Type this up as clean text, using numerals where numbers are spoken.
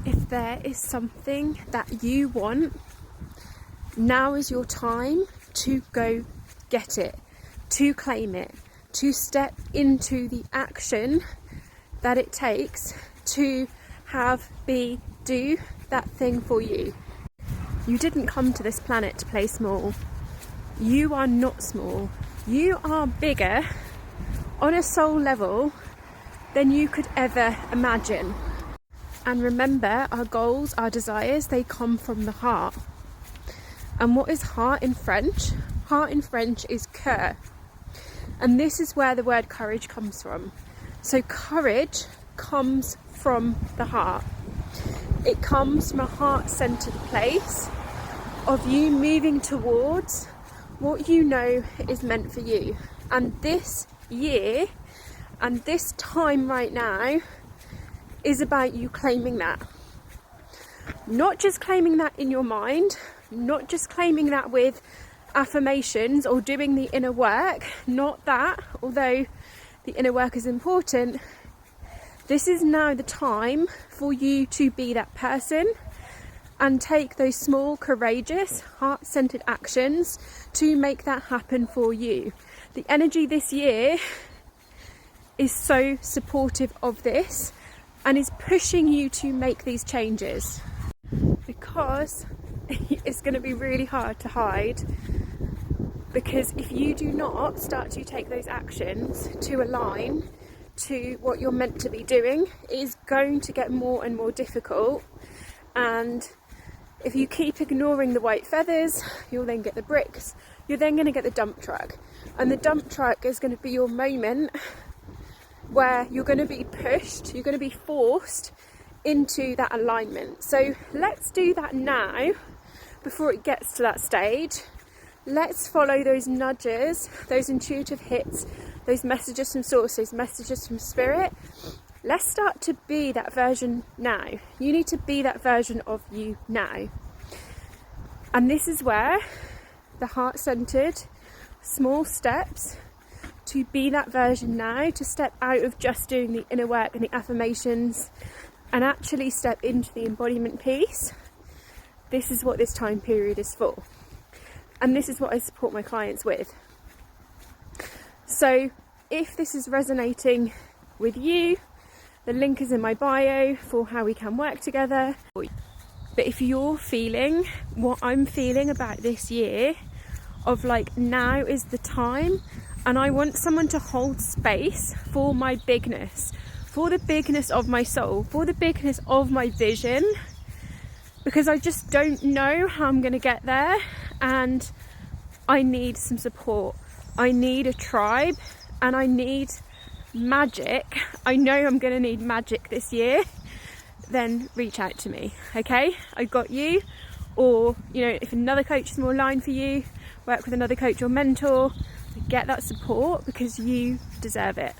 If there is something that you want, now is your time to go get it, to claim it, to step into the action that it takes to do that thing for you. You didn't come to this planet to play small. You are not small. You are bigger on a soul level than you could ever imagine. And remember, our goals, our desires, they come from the heart. And what is heart in French? Heart in French is cœur. And this is where the word courage comes from. So courage comes from the heart. It comes from a heart-centered place of you moving towards what you know is meant for you. And this year and this time right now is about you claiming that. Not just claiming that in your mind, not just claiming that with affirmations or doing the inner work, not that, although the inner work is important. This is now the time for you to be that person and take those small, courageous, heart-centered actions to make that happen for you. The energy this year is so supportive of this and is pushing you to make these changes, because it's going to be really hard to hide. Because if you do not start to take those actions to align to what you're meant to be doing, it is going to get more and more difficult. And if you keep ignoring the white feathers, you'll then get the bricks. You're then going to get the dump truck. And the dump truck is going to be your moment where you're going to be pushed, you're going to be forced into that alignment. So let's do that now before it gets to that stage. Let's follow those nudges, those intuitive hits, those messages from source, those messages from spirit. Let's start to be that version now. You need to be that version of you now. And this is where the heart-centered, small steps to be that version now, to step out of just doing the inner work and the affirmations and actually step into the embodiment piece. This is what this time period is for. And this is what I support my clients with. So if this is resonating with you, the link is in my bio for how we can work together. But if you're feeling what I'm feeling about this year, of like, now is the time, and I want someone to hold space for my bigness, for the bigness of my soul, for the bigness of my vision, because I just don't know how I'm going to get there, and I need some support. I need a tribe, and I need magic. I know I'm going to need magic this year. Then reach out to me, okay? I got you. Or, you know, if another coach is more aligned for you, work with another coach or mentor. Get that support, because you deserve it.